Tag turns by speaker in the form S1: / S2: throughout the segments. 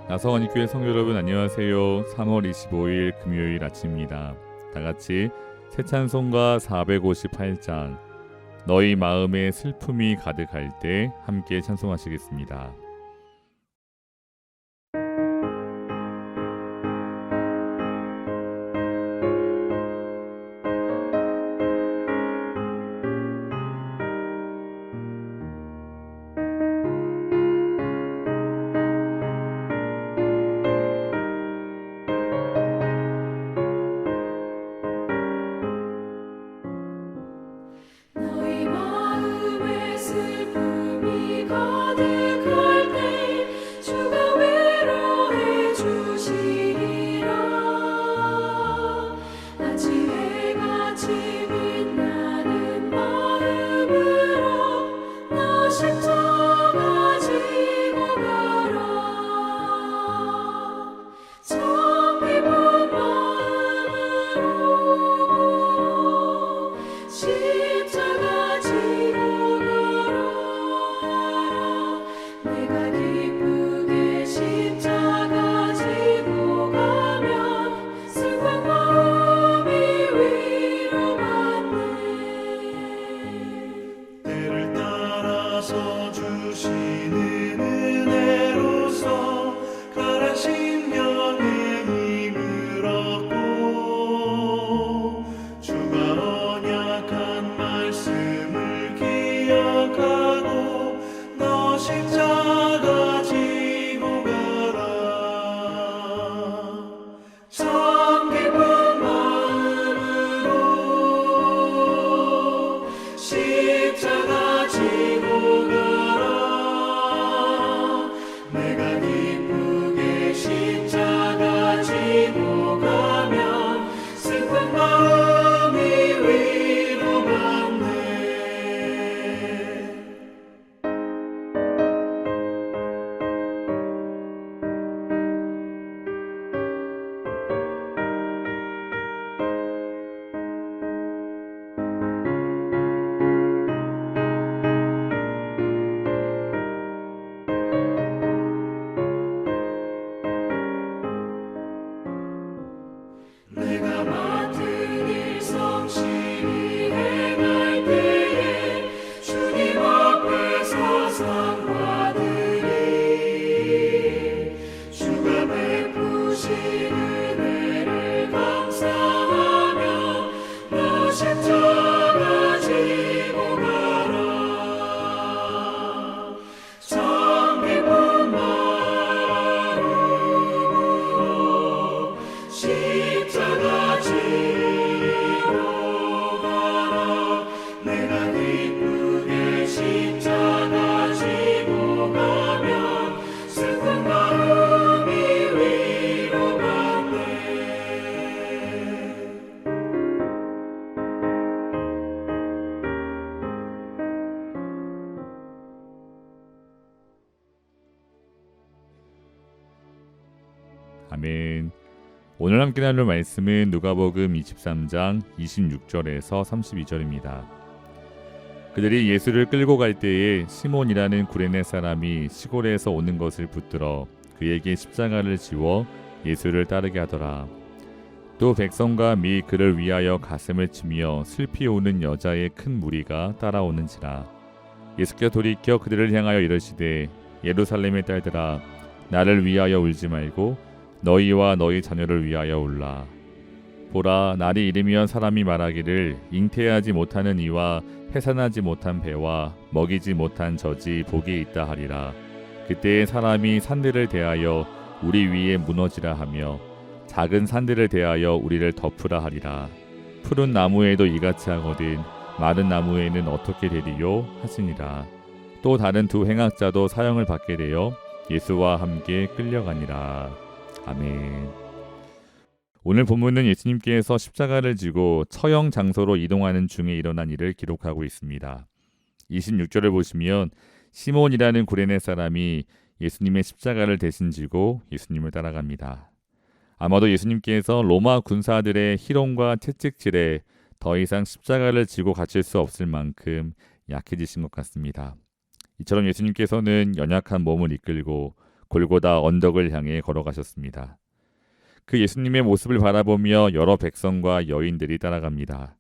S1: 나성원교회 성도 여러분 안녕하세요. 3월 25일 금요일 아침입니다. 다같이 새 찬송가 458장 너희 마음에 슬픔이 가득할 때 함께 찬송하시겠습니다.
S2: 너희 마음에 슬픔이 가득할 때 주가 위로해 주시리라. 아침 해같이 빛나는 마음으로 너 십자가 지고 가라. 참 기쁜 마음으로 십자가 지고 가라. 내가 기쁘게 십자가 지고 가면 슬픈 마음이 위로받네.
S3: 때를 따라서 주시는 은혜로서 가란 심령의 힘을 얻고 주가 언약한 말씀을 기억하고 너 십자가 지고 가라. 참 기쁜 마음으로 십자가 지고 가라. 내가 기쁘게 십자가 지고 가면 슬픈 마음이 위로받네. 내가 맡은 일 성실히 행할 때에 주님 앞에서 상 받으리. 주가 베푸신 은혜를 감사하며 너 십자가 지고 가라. 참 기쁜 마음으로 십자가 지고 가라. 내가 기쁘게 십자가 지고 가면 슬픈 마음이 위로받네.
S1: 아멘. 오늘 함께 나눌 말씀은 누가복음 23장 26절에서 32절입니다. 그들이 예수를 끌고 갈 때에 시몬이라는 구레네 사람이 시골에서 오는 것을 붙들어 그에게 십자가를 지워 예수를 따르게 하더라. 또 백성과 미 그를 위하여 가슴을 치며 슬피 우는 여자의 큰 무리가 따라오는지라. 예수께서 돌이켜 그들을 향하여 이르시되 예루살렘의 딸들아 나를 위하여 울지 말고 너희와 너희 자녀를 위하여 울라. 보라, 날이 이르면 사람이 말하기를 잉태하지 못하는 이와 해산하지 못한 배와 먹이지 못한 젖이 복이 있다 하리라. 그때에 사람이 산들을 대하여 우리 위에 무너지라 하며 작은 산들을 대하여 우리를 덮으라 하리라. 푸른 나무에도 이같이 하거든 마른 나무에는 어떻게 되리요 하시니라. 또 다른 두 행악자도 사형을 받게 되어 예수와 함께 끌려가니라. 아멘. 오늘 본문은 예수님께서 십자가를 지고 처형 장소로 이동하는 중에 일어난 일을 기록하고 있습니다. 26절을 보시면 시몬이라는 구레네 사람이 예수님의 십자가를 대신 지고 예수님을 따라갑니다. 아마도 예수님께서 로마 군사들의 희롱과 채찍질에 더 이상 십자가를 지고 갇힐 수 없을 만큼 약해지신 것 같습니다. 이처럼 예수님께서는 연약한 몸을 이끌고 골고다 언덕을 향해 걸어가셨습니다. 그 예수님의 모습을 바라보며 여러 백성과 여인들이 따라갑니다.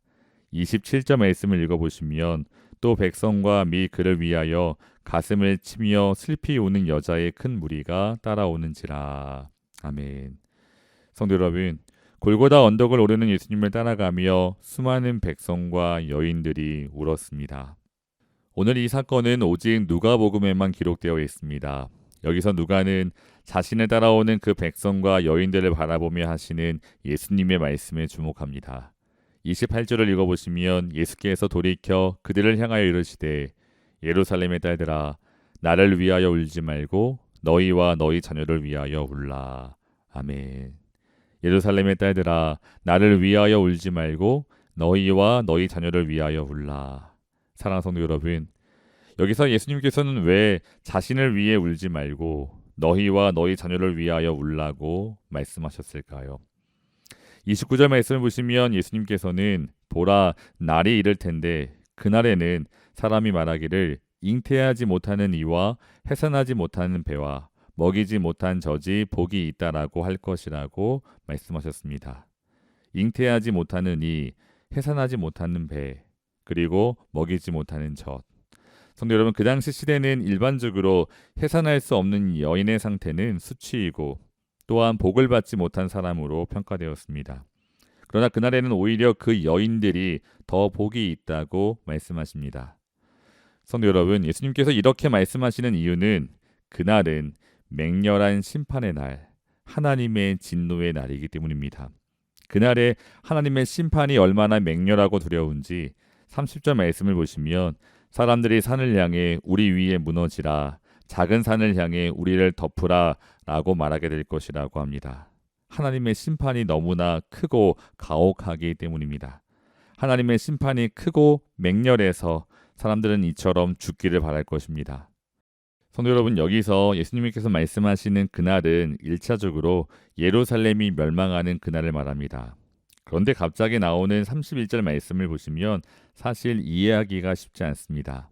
S1: 27절 말씀을 읽어보시면 또 백성과 미 그를 위하여 가슴을 치며 슬피 우는 여자의 큰 무리가 따라오는지라. 아멘. 성도 여러분, 골고다 언덕을 오르는 예수님을 따라가며 수많은 백성과 여인들이 울었습니다. 오늘 이 사건은 오직 누가복음에만 기록되어 있습니다. 여기서 누가는 자신을 따라오는 그 백성과 여인들을 바라보며 하시는 예수님의 말씀에 주목합니다. 28절을 읽어보시면 예수께서 돌이켜 그들을 향하여 이르시되 예루살렘의 딸들아 나를 위하여 울지 말고 너희와 너희 자녀를 위하여 울라. 아멘. 예루살렘의 딸들아 나를 위하여 울지 말고 너희와 너희 자녀를 위하여 울라. 사랑하는 성도 여러분, 여기서 예수님께서는 왜 자신을 위해 울지 말고 너희와 너희 자녀를 위하여 울라고 말씀하셨을까요? 29절 말씀을 보시면 예수님께서는 보라 날이 이를 텐데 그날에는 사람이 말하기를 잉태하지 못하는 이와 해산하지 못하는 배와 먹이지 못한 젖이 복이 있다라고 할 것이라고 말씀하셨습니다. 잉태하지 못하는 이, 해산하지 못하는 배, 그리고 먹이지 못하는 젖. 성도 여러분, 그 당시 시대는 일반적으로 해산할 수 없는 여인의 상태는 수치이고 또한 복을 받지 못한 사람으로 평가되었습니다. 그러나 그날에는 오히려 그 여인들이 더 복이 있다고 말씀하십니다. 성도 여러분, 예수님께서 이렇게 말씀하시는 이유는 그날은 맹렬한 심판의 날, 하나님의 진노의 날이기 때문입니다. 그날에 하나님의 심판이 얼마나 맹렬하고 두려운지 30절 말씀을 보시면 사람들이 산을 향해 우리 위에 무너지라, 작은 산을 향해 우리를 덮으라 라고 말하게 될 것이라고 합니다. 하나님의 심판이 너무나 크고 가혹하기 때문입니다. 하나님의 심판이 크고 맹렬해서 사람들은 이처럼 죽기를 바랄 것입니다. 성도 여러분, 여기서 예수님께서 말씀하시는 그날은 1차적으로 예루살렘이 멸망하는 그날을 말합니다. 그런데 갑자기 나오는 31절 말씀을 보시면 사실 이해하기가 쉽지 않습니다.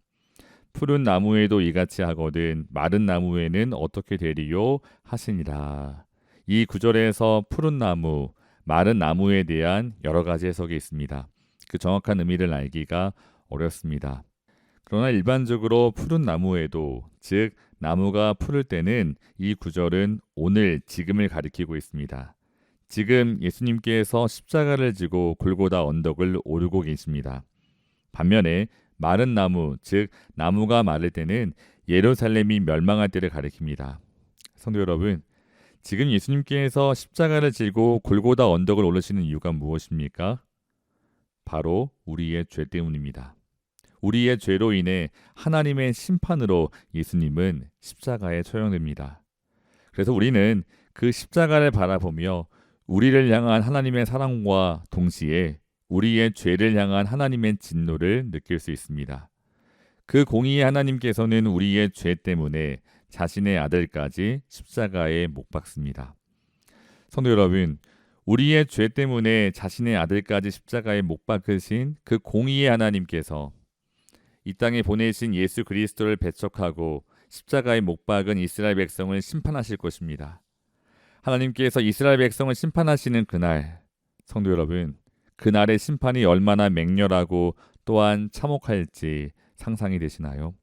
S1: 푸른 나무에도 이같이 하거든 마른 나무에는 어떻게 되리요 하시니라. 이 구절에서 푸른 나무, 마른 나무에 대한 여러 가지 해석이 있습니다. 그 정확한 의미를 알기가 어렵습니다. 그러나 일반적으로 푸른 나무에도, 즉 나무가 푸를 때는 이 구절은 오늘, 지금을 가리키고 있습니다. 지금 예수님께서 십자가를 지고 골고다 언덕을 오르고 계십니다. 반면에 마른 나무, 즉 나무가 마를 때는 예루살렘이 멸망할 때를 가리킵니다. 성도 여러분, 지금 예수님께서 십자가를 지고 골고다 언덕을 오르시는 이유가 무엇입니까? 바로 우리의 죄 때문입니다. 우리의 죄로 인해 하나님의 심판으로 예수님은 십자가에 처형됩니다. 그래서 우리는 그 십자가를 바라보며 우리를 향한 하나님의 사랑과 동시에 우리의 죄를 향한 하나님의 진노를 느낄 수 있습니다. 그 공의의 하나님께서는 우리의 죄 때문에 자신의 아들까지 십자가에 못 박습니다. 성도 여러분, 우리의 죄 때문에 자신의 아들까지 십자가에 못 박으신 그 공의의 하나님께서 이 땅에 보내신 예수 그리스도를 배척하고 십자가에 못 박은 이스라엘 백성을 심판하실 것입니다. 하나님께서 이스라엘 백성을 심판하시는 그날, 성도 여러분, 그날의 심판이 얼마나 맹렬하고 또한 참혹할지 상상이 되시나요?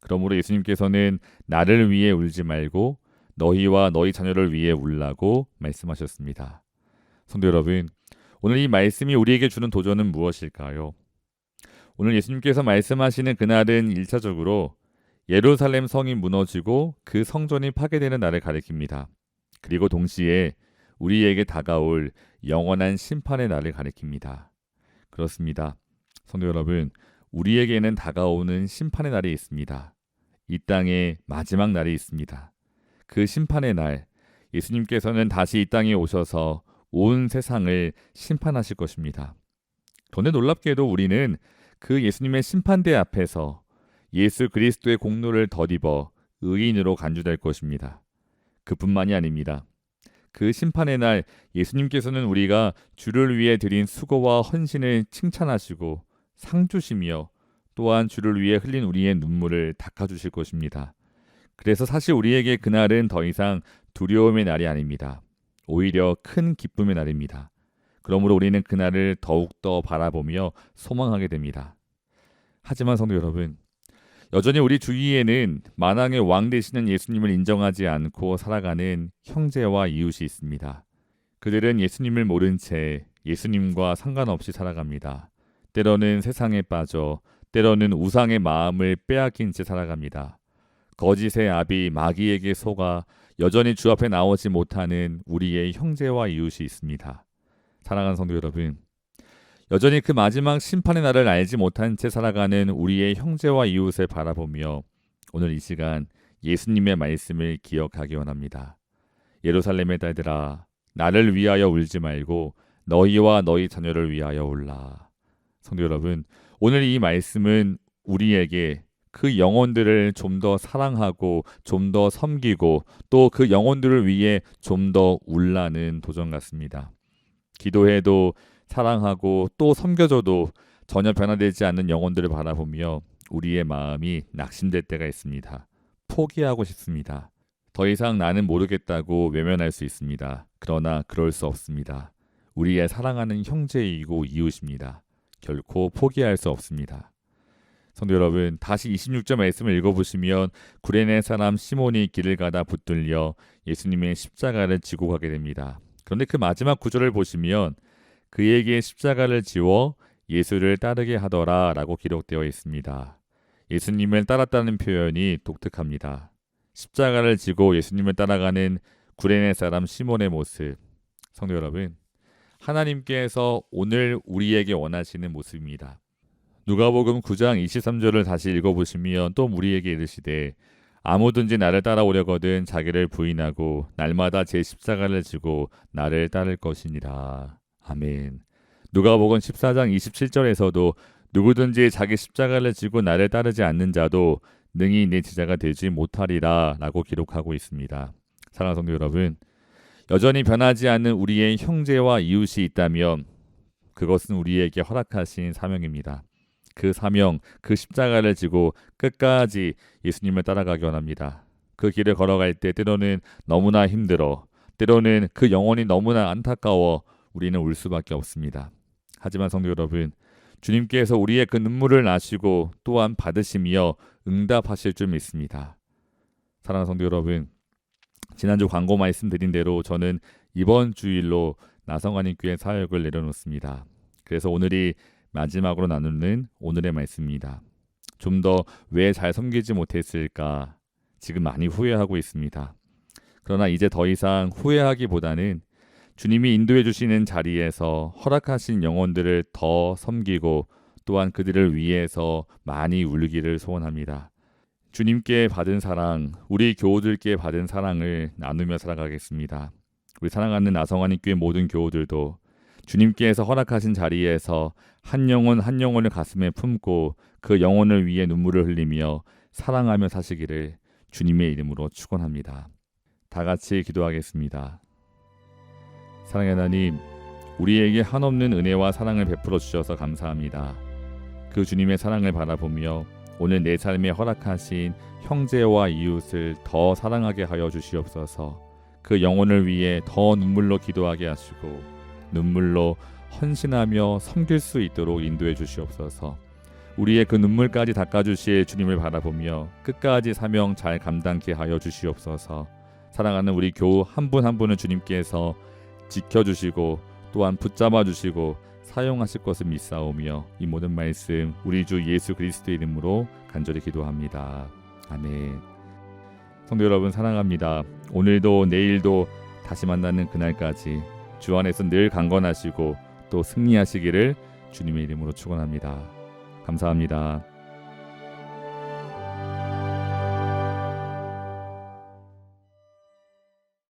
S1: 그러므로 예수님께서는 나를 위해 울지 말고 너희와 너희 자녀를 위해 울라고 말씀하셨습니다. 성도 여러분, 오늘 이 말씀이 우리에게 주는 도전은 무엇일까요? 오늘 예수님께서 말씀하시는 그날은 1차적으로 예루살렘 성이 무너지고 그 성전이 파괴되는 날을 가리킵니다. 그리고 동시에 우리에게 다가올 영원한 심판의 날을 가리킵니다. 그렇습니다. 성도 여러분, 우리에게는 다가오는 심판의 날이 있습니다. 이 땅에 마지막 날이 있습니다. 그 심판의 날, 예수님께서는 다시 이 땅에 오셔서 온 세상을 심판하실 것입니다. 그런데 놀랍게도 우리는 그 예수님의 심판대 앞에서 예수 그리스도의 공로를 덧입어 의인으로 간주될 것입니다. 그뿐만이 아닙니다. 그 심판의 날 예수님께서는 우리가 주를 위해 드린 수고와 헌신을 칭찬하시고 상 주시며 또한 주를 위해 흘린 우리의 눈물을 닦아주실 것입니다. 그래서 사실 우리에게 그날은 더 이상 두려움의 날이 아닙니다. 오히려 큰 기쁨의 날입니다. 그러므로 우리는 그날을 더욱더 바라보며 소망하게 됩니다. 하지만 성도 여러분, 여전히 우리 주위에는 만왕의 왕 되시는 예수님을 인정하지 않고 살아가는 형제와 이웃이 있습니다. 그들은 예수님을 모른 채 예수님과 상관없이 살아갑니다. 때로는 세상에 빠져, 때로는 우상의 마음을 빼앗긴 채 살아갑니다. 거짓의 압이 마귀에게 속아 여전히 주 앞에 나오지 못하는 우리의 형제와 이웃이 있습니다. 사랑하는 성도 여러분, 여전히 그 마지막 심판의 날을 알지 못한 채 살아가는 우리의 형제와 이웃을 바라보며 오늘 이 시간 예수님의 말씀을 기억하기 원합니다. 예루살렘의 딸들아, 나를 위하여 울지 말고 너희와 너희 자녀를 위하여 울라. 성도 여러분, 오늘 이 말씀은 우리에게 그 영혼들을 좀 더 사랑하고 좀 더 섬기고 또 그 영혼들을 위해 좀 더 울라는 도전 같습니다. 기도해도 사랑하고 또 섬겨줘도 전혀 변화되지 않는 영혼들을 바라보며 우리의 마음이 낙심될 때가 있습니다. 포기하고 싶습니다. 더 이상 나는 모르겠다고 외면할 수 있습니다. 그러나 그럴 수 없습니다. 우리의 사랑하는 형제이고 이웃입니다. 결코 포기할 수 없습니다. 성도 여러분, 다시 26절 말씀을 읽어보시면 구레네 사람 시몬이 길을 가다 붙들려 예수님의 십자가를 지고 가게 됩니다. 그런데 그 마지막 구절을 보시면 그에게 십자가를 지워 예수를 따르게 하더라 라고 기록되어 있습니다. 예수님을 따랐다는 표현이 독특합니다. 십자가를 지고 예수님을 따라가는 구레네 사람 시몬의 모습, 성도 여러분, 하나님께서 오늘 우리에게 원하시는 모습입니다. 누가복음 9장 23절을 다시 읽어보시면 또 우리에게 이르시되 아무든지 나를 따라오려거든 자기를 부인하고 날마다 제 십자가를 지고 나를 따를 것이니라. 아멘. 누가복음 14장 27절에서도 누구든지 자기 십자가를 지고 나를 따르지 않는 자도 능히 내 제자가 되지 못하리라 라고 기록하고 있습니다. 사랑하는 성도 여러분, 여전히 변하지 않는 우리의 형제와 이웃이 있다면 그것은 우리에게 허락하신 사명입니다. 그 사명, 그 십자가를 지고 끝까지 예수님을 따라가기 원합니다. 그 길을 걸어갈 때 때로는 너무나 힘들어, 때로는 그 영혼이 너무나 안타까워 우리는 울 수밖에 없습니다. 하지만 성도 여러분, 주님께서 우리의 그 눈물을 아시고 또한 받으시며 응답하실 줄 믿습니다. 사랑하는 성도 여러분, 지난주 광고 말씀드린 대로 저는 이번 주일로 나성관님교회 사역을 내려놓습니다. 그래서 오늘이 마지막으로 나누는 오늘의 말씀입니다. 좀 더 왜 잘 섬기지 못했을까 지금 많이 후회하고 있습니다. 그러나 이제 더 이상 후회하기보다는 주님이 인도해 주시는 자리에서 허락하신 영혼들을 더 섬기고 또한 그들을 위해서 많이 울기를 소원합니다. 주님께 받은 사랑, 우리 교우들께 받은 사랑을 나누며 살아가겠습니다. 우리 사랑하는 나성환님교회 모든 교우들도 주님께서 허락하신 자리에서 한 영혼 한 영혼을 가슴에 품고 그 영혼을 위해 눈물을 흘리며 사랑하며 사시기를 주님의 이름으로 축원합니다. 다 같이 기도하겠습니다. 사랑의 하나님, 우리에게 한없는 은혜와 사랑을 베풀어 주셔서 감사합니다. 그 주님의 사랑을 바라보며 오늘 내 삶에 허락하신 형제와 이웃을 더 사랑하게 하여 주시옵소서. 그 영혼을 위해 더 눈물로 기도하게 하시고 눈물로 헌신하며 섬길 수 있도록 인도해 주시옵소서. 우리의 그 눈물까지 닦아주실 주님을 바라보며 끝까지 사명 잘 감당케 하여 주시옵소서. 사랑하는 우리 교우 한 분 한 분을 주님께서 지켜주시고 또한 붙잡아 주시고 사용하실 것을 믿사오며 이 모든 말씀 우리 주 예수 그리스도의 이름으로 간절히 기도합니다. 아멘. 성도 여러분 사랑합니다. 오늘도 내일도 다시 만나는 그날까지 주 안에서 늘 강건하시고 또 승리하시기를 주님의 이름으로 축원합니다. 감사합니다.